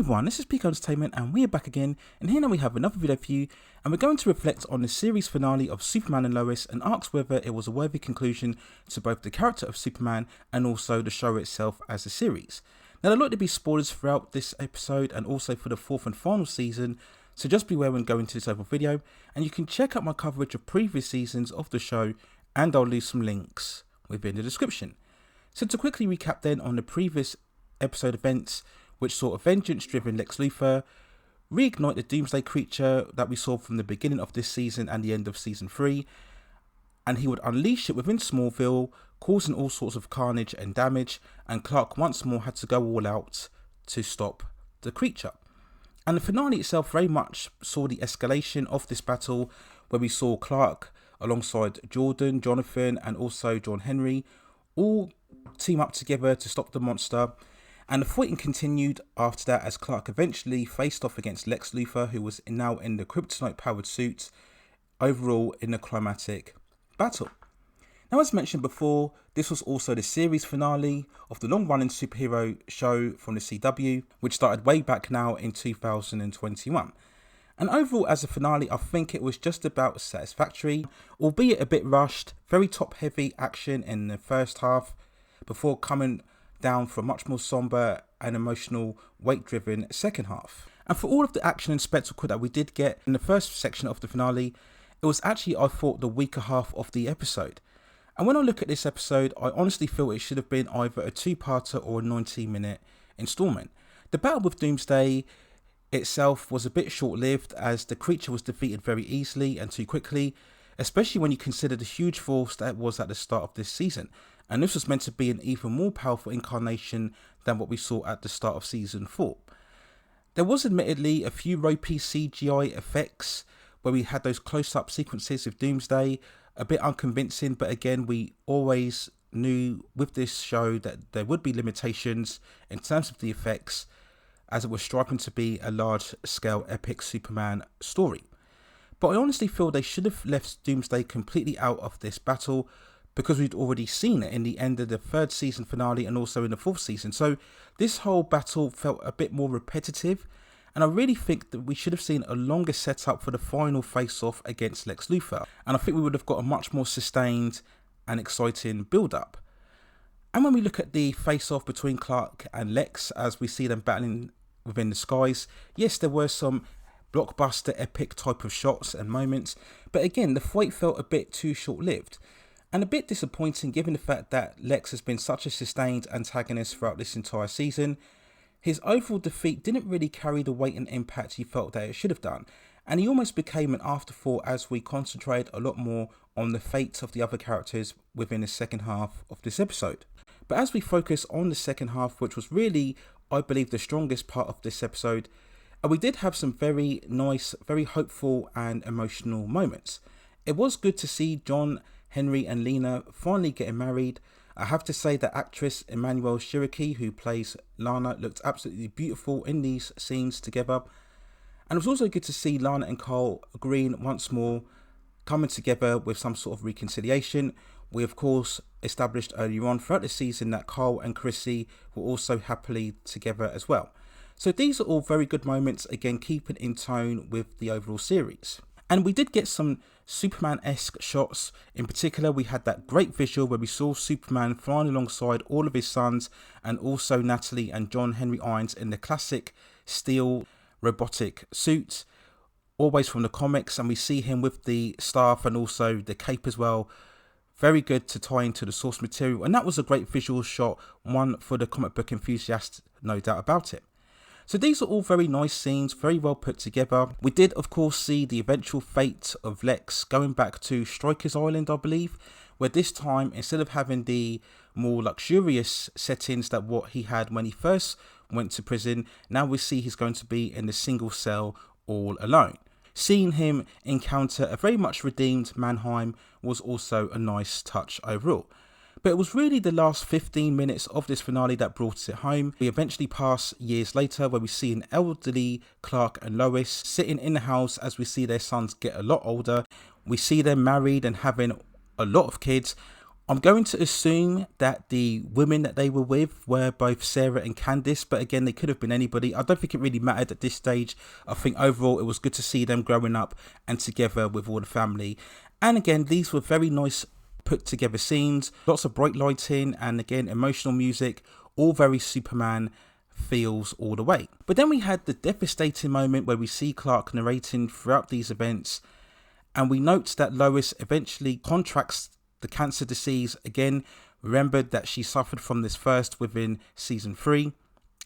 everyone, this is Peak Entertainment and we are back again, and here now we have another video for you, and we're going to reflect on the series finale of Superman and Lois and ask whether it was a worthy conclusion to both the character of Superman and also the show itself as a series. Now there are likely to be spoilers throughout this episode and also for the fourth and final season, so just beware when going to this overall video, and you can check out my coverage of previous seasons of the show and I'll leave some links within the description. So to quickly recap then on the previous episode events, which saw a vengeance-driven Lex Luthor reignite the Doomsday creature that we saw from the beginning of this season and the end of season 3, and he would unleash it within Smallville, causing all sorts of carnage and damage, and Clark once more had to go all out to stop the creature. And the finale itself very much saw the escalation of this battle, where we saw Clark alongside Jordan, Jonathan, and also John Henry all team up together to stop the monster. And the fighting continued after that as Clark eventually faced off against Lex Luthor, who was now in the kryptonite-powered suit, overall in a climatic battle. Now, as mentioned before, this was also the series finale of the long-running superhero show from the CW, which started way back now in 2021. And overall, as a finale, I think it was just about satisfactory, albeit a bit rushed, very top-heavy action in the first half, before coming down for a much more somber and emotional, weight-driven second half. And for all of the action and spectacle that we did get in the first section of the finale, it was actually, I thought, the weaker half of the episode. And when I look at this episode, I honestly feel it should have been either a two-parter or a 90-minute installment. The battle with Doomsday itself was a bit short-lived, as the creature was defeated very easily and too quickly, especially when you consider the huge force that it was at the start of this season. And this was meant to be an even more powerful incarnation than what we saw at the start of season 4. There was admittedly a few ropey CGI effects where we had those close-up sequences of Doomsday, a bit unconvincing, but again, we always knew with this show that there would be limitations in terms of the effects, as it was striving to be a large-scale epic Superman story. But I honestly feel they should have left Doomsday completely out of this battle, because we'd already seen it in the end of the third season finale and also in the fourth season. So this whole battle felt a bit more repetitive, and I really think that we should have seen a longer setup for the final face-off against Lex Luthor, and I think we would have got a much more sustained and exciting build-up. And when we look at the face-off between Clark and Lex, as we see them battling within the skies, yes, there were some blockbuster epic type of shots and moments, but again, the fight felt a bit too short-lived. And a bit disappointing given the fact that Lex has been such a sustained antagonist throughout this entire season. His overall defeat didn't really carry the weight and impact he felt that it should have done, and he almost became an afterthought as we concentrated a lot more on the fate of the other characters within the second half of this episode. But as we focus on the second half, which was really, I believe, the strongest part of this episode, we did have some very nice, very hopeful and emotional moments. It was good to see John, Henry and Lena finally getting married. I have to say that actress Emmanuelle Chiriqui, who plays Lana, looked absolutely beautiful in these scenes together. And it was also good to see Lana and Carl agreeing once more, coming together with some sort of reconciliation. We of course established earlier on throughout the season that Carl and Chrissy were also happily together as well. So these are all very good moments, again keeping in tone with the overall series. And we did get some Superman-esque shots. In particular, we had that great visual where we saw Superman flying alongside all of his sons, and also Natalie and John Henry Irons in the classic steel robotic suits, always from the comics, and we see him with the staff and also the cape as well. Very good to tie into the source material, and that was a great visual shot, one for the comic book enthusiast, no doubt about it. So these are all very nice scenes, very well put together. We did of course see the eventual fate of Lex going back to Strikers Island, I believe, where this time, instead of having the more luxurious settings that what he had when he first went to prison, now we see he's going to be in a single cell all alone. Seeing him encounter a very much redeemed Mannheim was also a nice touch overall. But it was really the last 15 minutes of this finale that brought it home. We eventually pass years later, where we see an elderly Clark and Lois sitting in the house as we see their sons get a lot older. We see them married and having a lot of kids. I'm going to assume that the women that they were with were both Sarah and Candice, but again, they could have been anybody. I don't think it really mattered at this stage. I think overall it was good to see them growing up and together with all the family. And again, these were very nice put together scenes, lots of bright lighting and again, emotional music, all very Superman feels all the way. But then we had the devastating moment where we see Clark narrating throughout these events, and we note that Lois eventually contracts the cancer disease again. Remembered that she suffered from this first within season 3,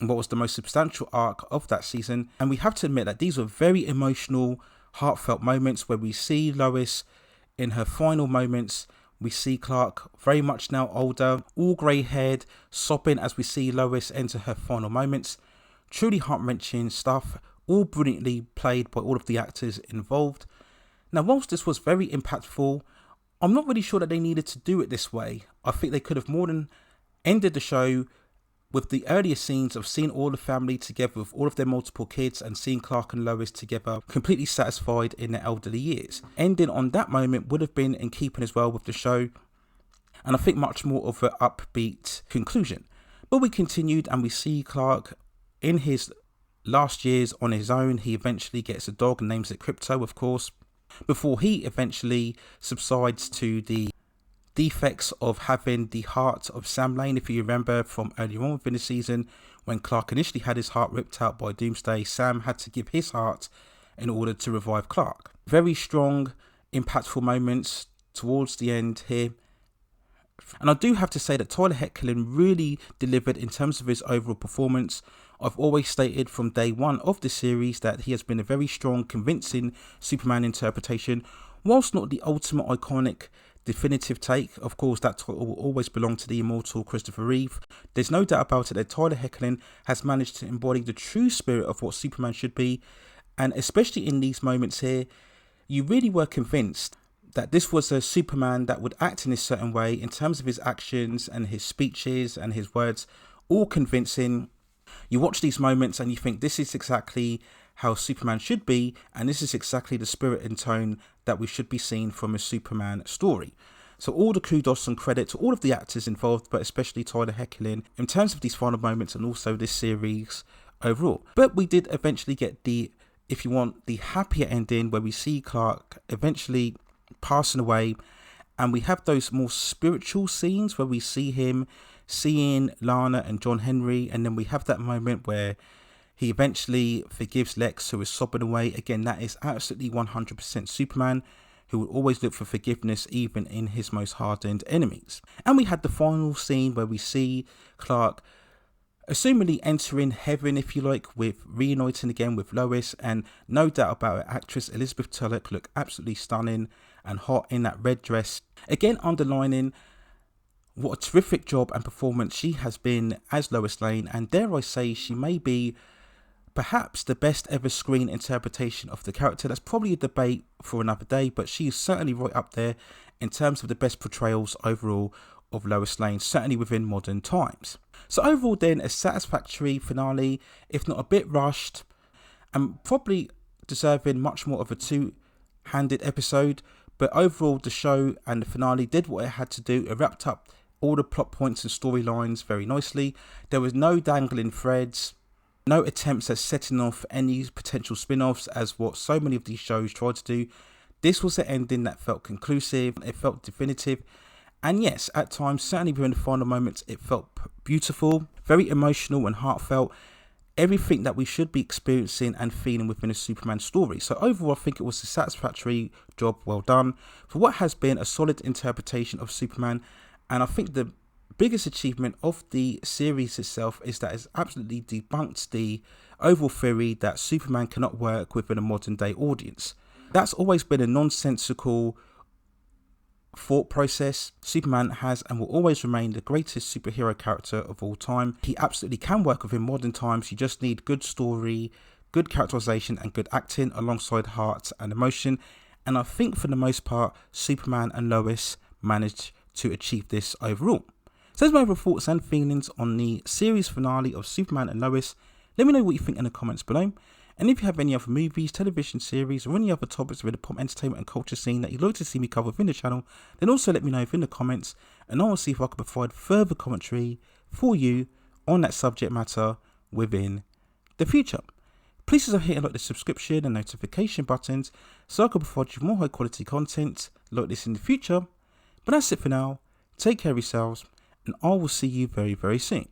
and what was the most substantial arc of that season. And we have to admit that these were very emotional, heartfelt moments where we see Lois in her final moments. We see Clark very much now older, all grey haired, sobbing as we see Lois enter her final moments. Truly heart-wrenching stuff, all brilliantly played by all of the actors involved. Now, whilst this was very impactful, I'm not really sure that they needed to do it this way. I think they could have more than ended the show with the earlier scenes of seeing all the family together with all of their multiple kids and seeing Clark and Lois together, completely satisfied in their elderly years. Ending on that moment would have been in keeping as well with the show, and I think much more of an upbeat conclusion. But we continued and we see Clark in his last years on his own. He eventually gets a dog and names it Crypto, of course, before he eventually subsides to the defects of having the heart of Sam Lane. If you remember from earlier on within the season, when Clark initially had his heart ripped out by Doomsday, Sam had to give his heart in order to revive Clark. Very strong, impactful moments towards the end here. And I do have to say that Tyler Hoechlin really delivered in terms of his overall performance. I've always stated from day one of the series that he has been a very strong, convincing Superman interpretation. Whilst not the ultimate iconic definitive take, of course that title will always belong to the immortal Christopher Reeve. There's no doubt about it that Tyler Hoechlin has managed to embody the true spirit of what Superman should be, and especially in these moments here, you really were convinced that this was a Superman that would act in a certain way in terms of his actions and his speeches and his words, all convincing. You watch these moments and you think this is exactly how Superman should be, and this is exactly the spirit and tone that we should be seeing from a Superman story. So all the kudos and credit to all of the actors involved, but especially Tyler Hoechlin in terms of these final moments and also this series overall. But we did eventually get the, if you want, the happier ending where we see Clark eventually passing away, and we have those more spiritual scenes where we see him seeing Lana and John Henry, and then we have that moment where he eventually forgives Lex, who is sobbing away. Again, that is absolutely 100% Superman, who will always look for forgiveness even in his most hardened enemies. And we had the final scene where we see Clark assumedly entering heaven, if you like, with reuniting again with Lois, and no doubt about it, actress Elizabeth Tulloch looked absolutely stunning and hot in that red dress, again underlining what a terrific job and performance she has been as Lois Lane, and dare I say she may be perhaps the best ever screen interpretation of the character. That's probably a debate for another day, but she is certainly right up there in terms of the best portrayals overall of Lois Lane, certainly within modern times. So overall then, a satisfactory finale, if not a bit rushed, and probably deserving much more of a two-handed episode. But overall, the show and the finale did what it had to do. It wrapped up all the plot points and storylines very nicely. There was no dangling threads, no attempts at setting off any potential spin-offs as what so many of these shows tried to do. This was an ending that felt conclusive, it felt definitive, and yes, at times, certainly during the final moments, it felt beautiful, very emotional and heartfelt. Everything that we should be experiencing and feeling within a Superman story. So overall, I think it was a satisfactory job, well done, for what has been a solid interpretation of Superman. And I think the biggest achievement of the series itself is that it's absolutely debunked the overall theory that Superman cannot work within a modern day audience. That's always been a nonsensical thought process. Superman has and will always remain the greatest superhero character of all time. He absolutely can work within modern times. You just need good story, good characterization and good acting alongside heart and emotion. And I think for the most part, Superman and Lois managed to achieve this overall. So there's my overall thoughts and feelings on the series finale of Superman and Lois. Let me know what you think in the comments below. And if you have any other movies, television series, or any other topics within the pop entertainment and culture scene that you'd like to see me cover within the channel, then also let me know within the comments, and I will see if I can provide further commentary for you on that subject matter within the future. Please also hit the subscription and notification buttons so I can provide you more high quality content like this in the future. But that's it for now. Take care of yourselves, and I will see you very, very soon.